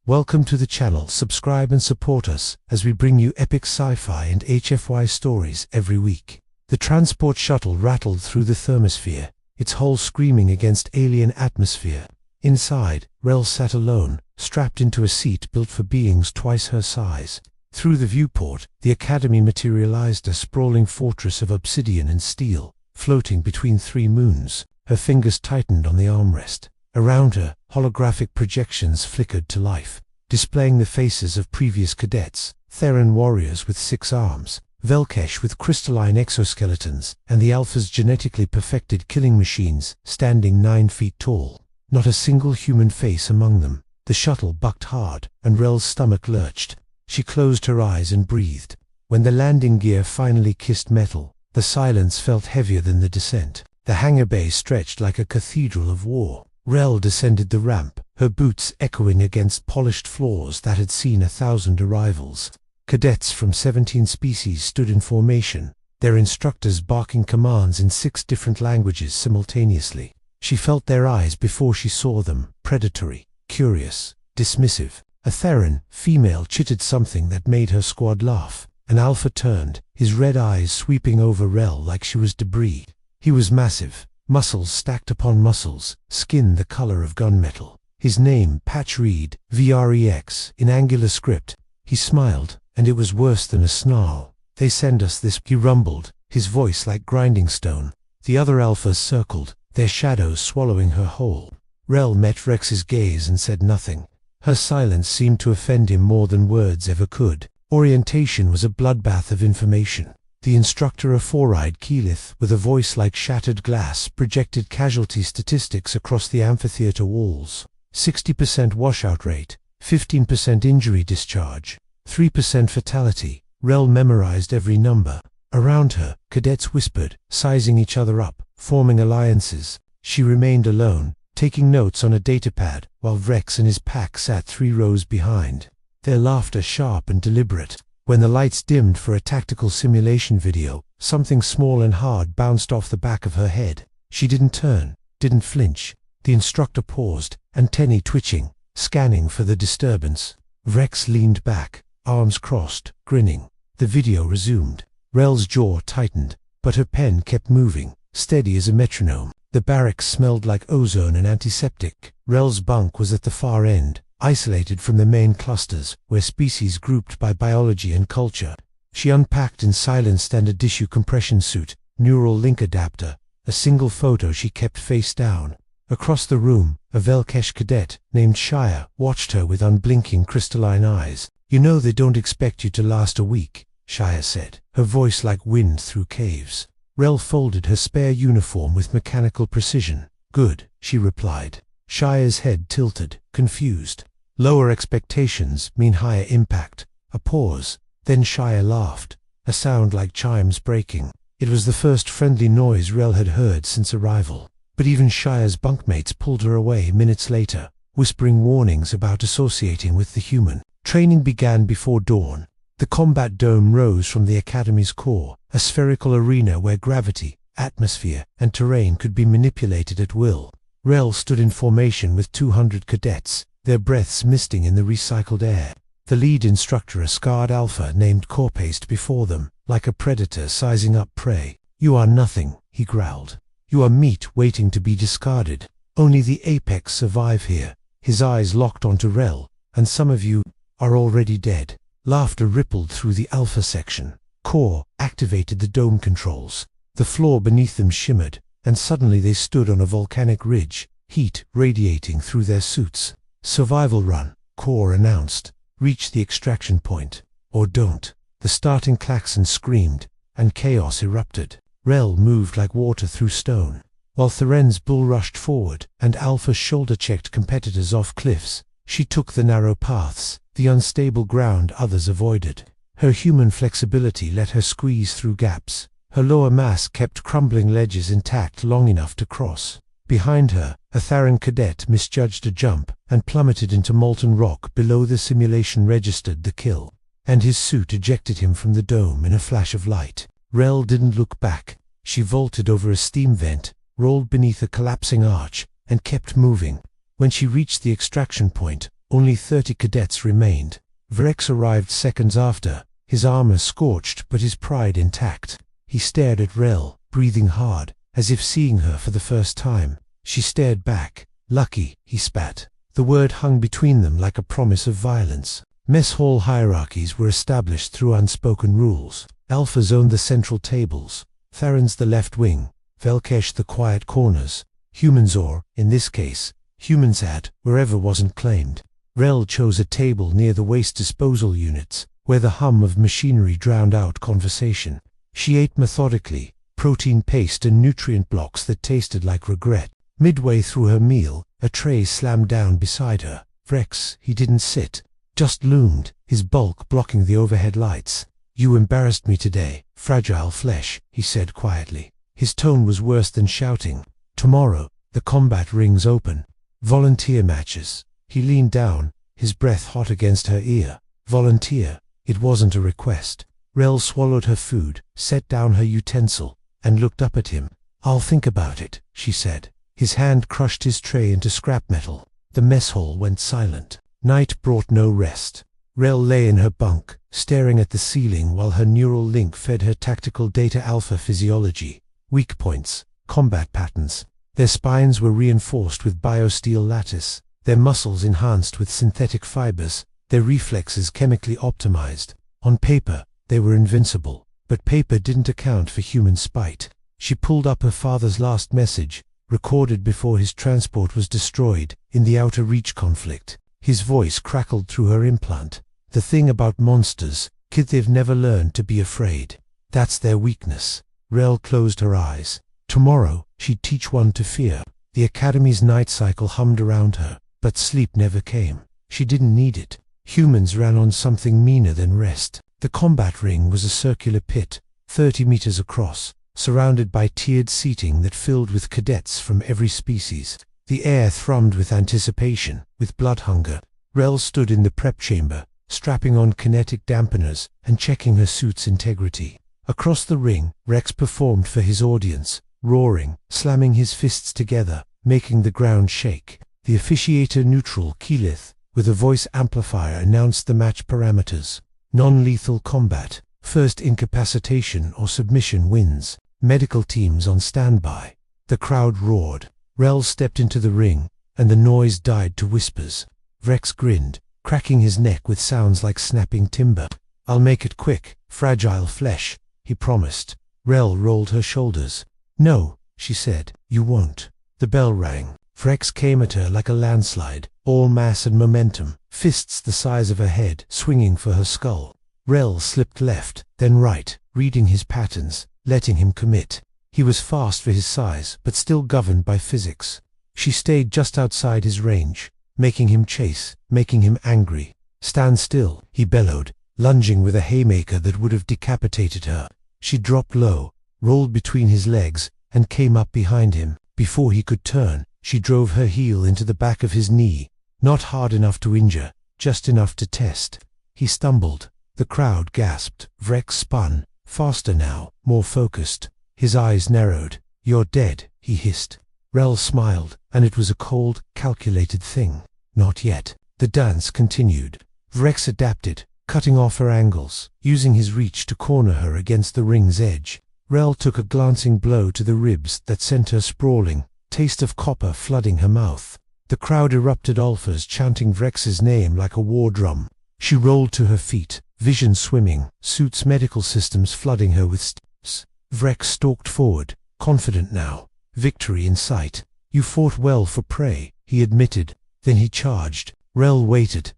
Welcome to the channel. Subscribe and support us as we bring you epic sci-fi and HFY stories every week. The transport shuttle rattled through the thermosphere, its hull screaming against alien atmosphere. Inside, Rell sat alone, strapped into a seat built for beings twice her size. Through the viewport, the Academy materialized a sprawling fortress of obsidian and steel, floating between three moons. Her fingers tightened on the armrest. Around her, holographic projections flickered to life, displaying the faces of previous cadets, Theran warriors with 6 arms, Velkesh with crystalline exoskeletons, and the Alpha's genetically perfected killing machines, standing 9 feet tall. Not a single human face among them. The shuttle bucked hard, and Rell's stomach lurched. She closed her eyes and breathed. When the landing gear finally kissed metal, the silence felt heavier than the descent. The hangar bay stretched like a cathedral of war. Rell descended the ramp, her boots echoing against polished floors that had seen 1,000 arrivals. Cadets from 17 species stood in formation, their instructors barking commands in 6 different languages simultaneously. She felt their eyes before she saw them, predatory, curious, dismissive. A Theran female chittered something that made her squad laugh. An Alpha turned, his red eyes sweeping over Rell like she was debris. He was massive. Muscles stacked upon muscles, skin the color of gunmetal. His name, Patch Reed, VREX, in Angular script. He smiled, and it was worse than a snarl. "They send us this," he rumbled, his voice like grinding stone. The other Alphas circled, their shadows swallowing her whole. Rell met Rex's gaze and said nothing. Her silence seemed to offend him more than words ever could. Orientation was a bloodbath of information. The instructor, a 4-eyed Keyleth, with a voice like shattered glass, projected casualty statistics across the amphitheater walls. 60% washout rate, 15% injury discharge, 3% fatality. Rell memorized every number. Around her, cadets whispered, sizing each other up, forming alliances. She remained alone, taking notes on a datapad, while Rex and his pack sat 3 rows behind. Their laughter sharp and deliberate. When the lights dimmed for a tactical simulation video, something small and hard bounced off the back of her head. She didn't turn, didn't flinch. The instructor paused, antennae twitching, scanning for the disturbance. Rex leaned back, arms crossed, grinning. The video resumed. Rell's jaw tightened, but her pen kept moving, steady as a metronome. The barracks smelled like ozone and antiseptic. Rell's bunk was at the far end, isolated from the main clusters, where species grouped by biology and culture. She unpacked in silence a tissue compression suit, neural link adapter, a single photo she kept face down. Across the room, a Velkesh cadet, named Shia, watched her with unblinking crystalline eyes. "You know they don't expect you to last a week," Shia said, her voice like wind through caves. Rell folded her spare uniform with mechanical precision. "Good," she replied. Shia's head tilted, confused. "Lower expectations mean higher impact." A pause, then Shia laughed, a sound like chimes breaking. It was the first friendly noise Rell had heard since arrival. But even Shia's bunkmates pulled her away minutes later, whispering warnings about associating with the human. Training began before dawn. The combat dome rose from the Academy's core, a spherical arena where gravity, atmosphere, and terrain could be manipulated at will. Rell stood in formation with 200 cadets, their breaths misting in the recycled air. The lead instructor, a scarred Alpha named Core, paced before them, like a predator sizing up prey. "You are nothing," he growled. "You are meat waiting to be discarded. Only the apex survive here." His eyes locked onto Rell. "And some of you are already dead." Laughter rippled through the Alpha section. Core activated the dome controls. The floor beneath them shimmered, and suddenly they stood on a volcanic ridge, heat radiating through their suits. "Survival run," Core announced. "Reach the extraction point, or don't." The starting klaxon screamed, and chaos erupted. Rell moved like water through stone, while Theran's bull rushed forward, and Alpha shoulder-checked competitors off cliffs. She took the narrow paths, the unstable ground others avoided. Her human flexibility let her squeeze through gaps. Her lower mass kept crumbling ledges intact long enough to cross. Behind her, a Theran cadet misjudged a jump and plummeted into molten rock below the simulation registered the kill, and his suit ejected him from the dome in a flash of light. Rell didn't look back. She vaulted over a steam vent, rolled beneath a collapsing arch, and kept moving. When she reached the extraction point, Only 30 cadets remained. Rex arrived seconds after, his armor scorched but his pride intact. He stared at Rell, breathing hard, as if seeing her for the first time. She stared back. "Lucky," he spat. The word hung between them like a promise of violence. Mess hall hierarchies were established through unspoken rules. Alphas owned the central tables, Tharans the left wing, Velkesh the quiet corners, humans or, in this case, humans at wherever wasn't claimed. Rell chose a table near the waste disposal units, where the hum of machinery drowned out conversation. She ate methodically, protein paste and nutrient blocks that tasted like regret. Midway through her meal, a tray slammed down beside her. Rex, he didn't sit, just loomed, his bulk blocking the overhead lights. "You embarrassed me today, fragile flesh," he said quietly. His tone was worse than shouting. "Tomorrow, the combat rings open. Volunteer matches." He leaned down, his breath hot against her ear. Volunteer. It wasn't a request. Rell swallowed her food, set down her utensil, and looked up at him. "I'll think about it," she said. His hand crushed his tray into scrap metal. The mess hall went silent. Night brought no rest. Rell lay in her bunk, staring at the ceiling while her neural link fed her tactical data alpha physiology. Weak points, combat patterns. Their spines were reinforced with biosteel lattice, their muscles enhanced with synthetic fibers, their reflexes chemically optimized. On paper, they were invincible, but paper didn't account for human spite. She pulled up her father's last message, recorded before his transport was destroyed in the Outer Reach conflict. His voice crackled through her implant. "The thing about monsters, kid, they've never learned to be afraid. That's their weakness." Rell closed her eyes. Tomorrow, she'd teach one to fear. The Academy's night cycle hummed around her, but sleep never came. She didn't need it. Humans ran on something meaner than rest. The combat ring was a circular pit, 30 meters across, surrounded by tiered seating that filled with cadets from every species. The air thrummed with anticipation, with blood hunger. Rell stood in the prep chamber, strapping on kinetic dampeners and checking her suit's integrity. Across the ring, Rex performed for his audience, roaring, slamming his fists together, making the ground shake. The officiator neutral Keyleth, with a voice amplifier, announced the match parameters. Non-lethal combat. First incapacitation or submission wins. Medical teams on standby. The crowd roared. Rell stepped into the ring, and the noise died to whispers. Rex grinned, cracking his neck with sounds like snapping timber. "I'll make it quick, fragile flesh," he promised. Rell rolled her shoulders. "No," she said, "you won't." The bell rang. Rex came at her like a landslide, all mass and momentum, fists the size of her head swinging for her skull. Rell slipped left, then right, reading his patterns, letting him commit. He was fast for his size, but still governed by physics. She stayed just outside his range, making him chase, making him angry. "Stand still," he bellowed, lunging with a haymaker that would have decapitated her. She dropped low, rolled between his legs, and came up behind him. Before he could turn, she drove her heel into the back of his knee, not hard enough to injure, just enough to test. He stumbled. The crowd gasped. Rex spun, faster now, more focused. His eyes narrowed. "You're dead," he hissed. Rell smiled, and it was a cold, calculated thing. Not yet. The dance continued. Rex adapted, cutting off her angles, using his reach to corner her against the ring's edge. Rell took a glancing blow to the ribs that sent her sprawling, taste of copper flooding her mouth. The crowd erupted, alphas chanting Rex's name like a war drum. She rolled to her feet, vision swimming, suit's medical systems flooding her with steps. Rex stalked forward, confident now, victory in sight. "You fought well for prey," he admitted. Then he charged. Rell waited.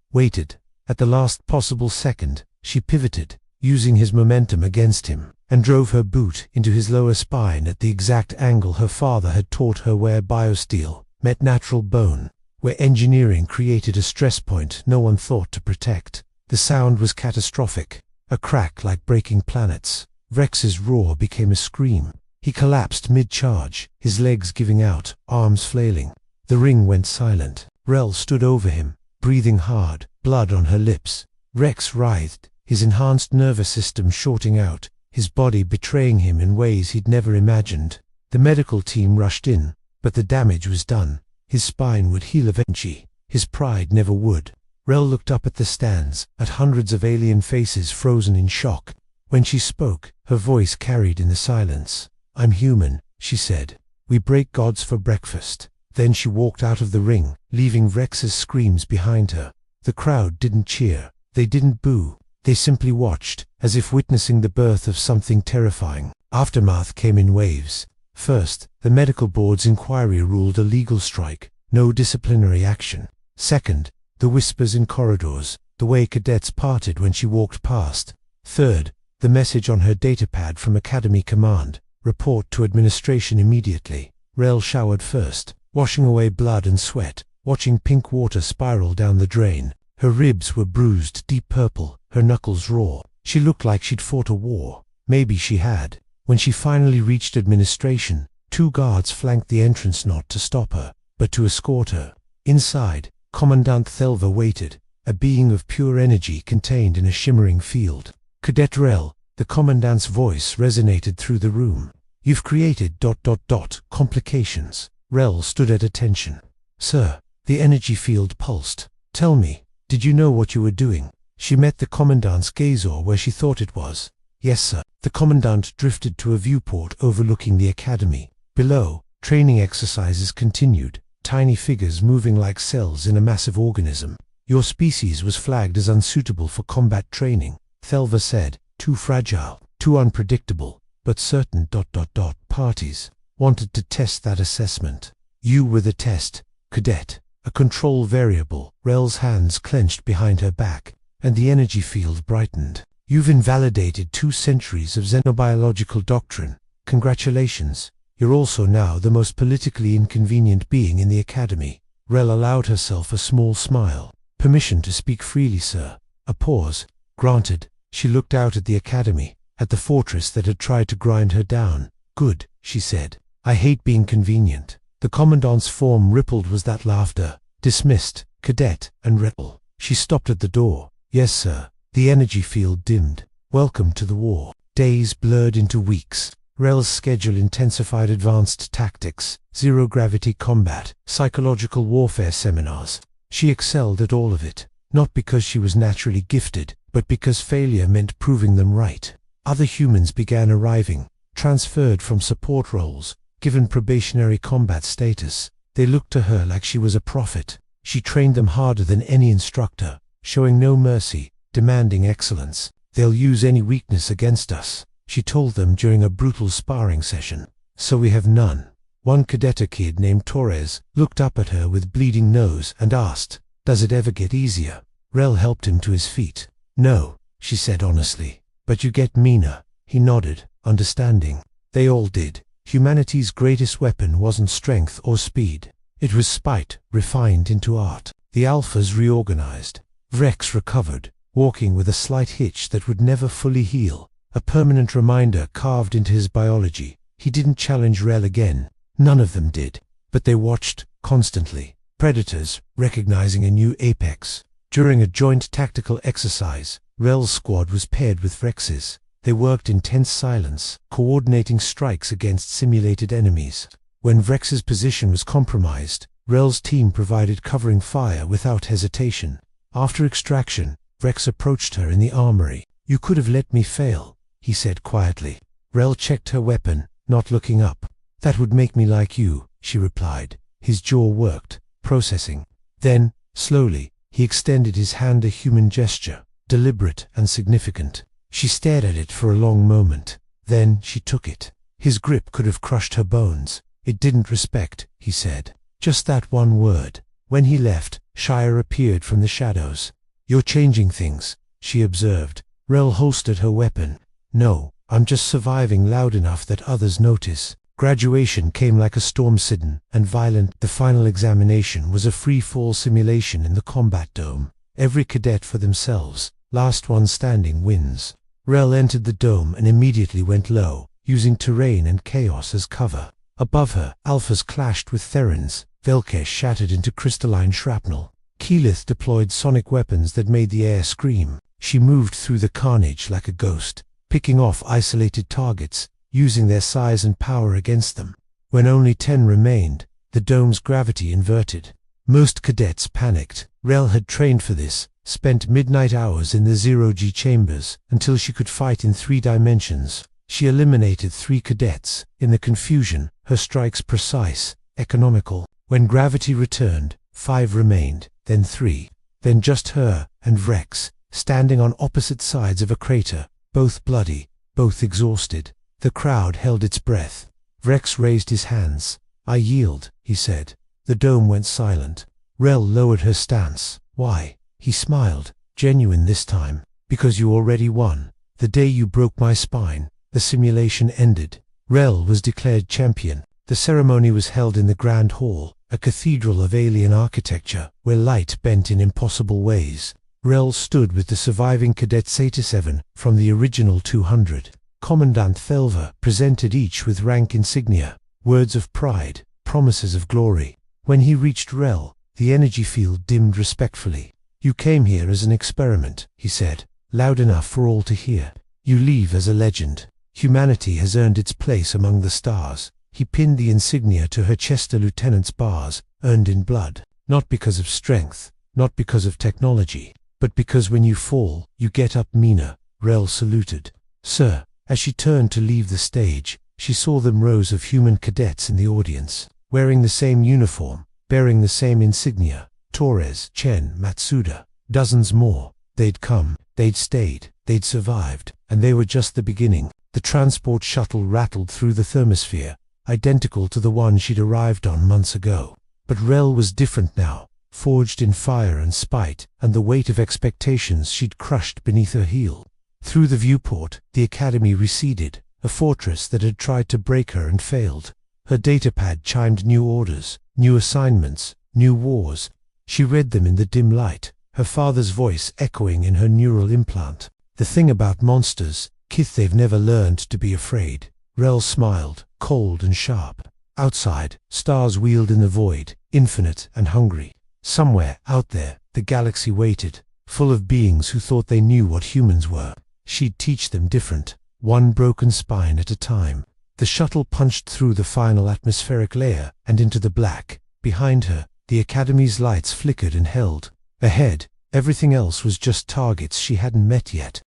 At the last possible second, she pivoted, using his momentum against him, and drove her boot into his lower spine at the exact angle her father had taught her, where biosteel met natural bone, where engineering created a stress point no one thought to protect. The sound was catastrophic, a crack like breaking planets. Rex's roar became a scream. He collapsed mid-charge, his legs giving out, arms flailing. The ring went silent. Rell stood over him, breathing hard, blood on her lips. Rex writhed, his enhanced nervous system shorting out, his body betraying him in ways he'd never imagined. The medical team rushed in, but the damage was done. His spine would heal eventually. His pride never would. Rell looked up at the stands, at hundreds of alien faces frozen in shock. When she spoke, her voice carried in the silence. "I'm human," she said. "We break gods for breakfast." Then she walked out of the ring, leaving Rex's screams behind her. The crowd didn't cheer. They didn't boo. They simply watched, as if witnessing the birth of something terrifying. Aftermath came in waves. First, the medical board's inquiry ruled a legal strike, no disciplinary action. Second, the whispers in corridors, the way cadets parted when she walked past. Third, the message on her datapad from Academy Command, "Report to administration immediately." Rell showered first, washing away blood and sweat, watching pink water spiral down the drain. Her ribs were bruised deep purple, her knuckles raw. She looked like she'd fought a war. Maybe she had. When she finally reached administration, 2 guards flanked the entrance, not to stop her, but to escort her. Inside, Commandant Thelva waited, a being of pure energy contained in a shimmering field. "Cadet Rell," the commandant's voice resonated through the room. "You've created ... complications." Rell stood at attention. "Sir," the energy field pulsed. "Tell me, did you know what you were doing?" She met the commandant's gaze where she thought it was. "Yes, sir." The commandant drifted to a viewport overlooking the academy. Below, training exercises continued, tiny figures moving like cells in a massive organism. "Your species was flagged as unsuitable for combat training," Thelva said. "Too fragile, too unpredictable, but certain ... parties wanted to test that assessment. You were the test, cadet, a control variable." Rell's hands clenched behind her back, and the energy field brightened. "You've invalidated 2 centuries of xenobiological doctrine. Congratulations. You're also now the most politically inconvenient being in the academy." Rell allowed herself a small smile. "Permission to speak freely, sir." A pause. "Granted." She looked out at the academy, at the fortress that had tried to grind her down. "Good," she said. "I hate being convenient." The commandant's form rippled. Was that laughter? "Dismissed, cadet," and Rell. She stopped at the door. "Yes, sir." The energy field dimmed. "Welcome to the war." Days blurred into weeks. Rell's schedule intensified: advanced tactics, zero-gravity combat, psychological warfare seminars. She excelled at all of it, not because she was naturally gifted, but because failure meant proving them right. Other humans began arriving, transferred from support roles, given probationary combat status. They looked to her like she was a prophet. She trained them harder than any instructor, showing no mercy, demanding excellence. "They'll use any weakness against us," she told them during a brutal sparring session. "So we have none." One cadet, a kid named Torres, looked up at her with bleeding nose and asked, "Does it ever get easier?" Rell helped him to his feet. "No," she said honestly. "But you get meaner." He nodded, understanding. They all did. Humanity's greatest weapon wasn't strength or speed. It was spite, refined into art. The Alphas reorganized. Vrex recovered, walking with a slight hitch that would never fully heal, a permanent reminder carved into his biology. He didn't challenge Rell again. None of them did. But they watched, constantly. Predators, recognizing a new apex. During a joint tactical exercise, Rell's squad was paired with Vrex's. They worked in tense silence, coordinating strikes against simulated enemies. When Vrex's position was compromised, Rell's team provided covering fire without hesitation. After extraction, Vrex approached her in the armory. "You could have let me fail," he said quietly. Rell checked her weapon, not looking up. "That would make me like you," she replied. His jaw worked, processing. Then, slowly, he extended his hand, a human gesture, deliberate and significant. She stared at it for a long moment. Then she took it. His grip could have crushed her bones. "It didn't respect," he said. Just that one word. When he left, Shire appeared from the shadows. "You're changing things," she observed. Rell holstered her weapon. "No, I'm just surviving loud enough that others notice." Graduation came like a storm, sudden and violent. The final examination was a free-fall simulation in the combat dome. Every cadet for themselves. Last one standing wins. Rell entered the dome and immediately went low, using terrain and chaos as cover. Above her, Alphas clashed with Therans. Velkesh shattered into crystalline shrapnel. Keyleth deployed sonic weapons that made the air scream. She moved through the carnage like a ghost, picking off isolated targets, using their size and power against them. When only 10 remained, the dome's gravity inverted. Most cadets panicked. Rell had trained for this, spent midnight hours in the zero-G chambers until she could fight in 3 dimensions. She eliminated 3 cadets. In the confusion, her strikes precise, economical. When gravity returned, 5 remained, then 3. Then just her and Vrex, standing on opposite sides of a crater, both bloody, both exhausted. The crowd held its breath. Vrex raised his hands. "I yield," he said. The dome went silent. Rell lowered her stance. "Why?" He smiled, genuine this time. "Because you already won. The day you broke my spine, the simulation ended." Rell was declared champion. The ceremony was held in the Grand Hall, a cathedral of alien architecture, where light bent in impossible ways. Rell stood with the surviving cadets 87 from the original 200. Commandant Thelver presented each with rank insignia, words of pride, promises of glory. When he reached Rell, the energy field dimmed respectfully. "You came here as an experiment," he said, loud enough for all to hear. "You leave as a legend. Humanity has earned its place among the stars." He pinned the insignia to her chest, a lieutenant's bars, earned in blood. "Not because of strength, not because of technology, but because when you fall, you get up meaner." Rell saluted. "Sir." As she turned to leave the stage, she saw them rows of human cadets in the audience, wearing the same uniform, bearing the same insignia. Torres, Chen, Matsuda, dozens more. They'd come, they'd stayed, they'd survived, and they were just the beginning. The transport shuttle rattled through the thermosphere, identical to the one she'd arrived on months ago. But Rell was different now, forged in fire and spite, and the weight of expectations she'd crushed beneath her heel. Through the viewport, the academy receded, a fortress that had tried to break her and failed. Her datapad chimed new orders, new assignments, new wars. She read them in the dim light, her father's voice echoing in her neural implant. "The thing about monsters, Kith, they've never learned to be afraid." Rell smiled, cold and sharp. Outside, stars wheeled in the void, infinite and hungry. Somewhere, out there, the galaxy waited, full of beings who thought they knew what humans were. She'd teach them different, one broken spine at a time. The shuttle punched through the final atmospheric layer and into the black. Behind her, the Academy's lights flickered and held. Ahead, everything else was just targets she hadn't met yet.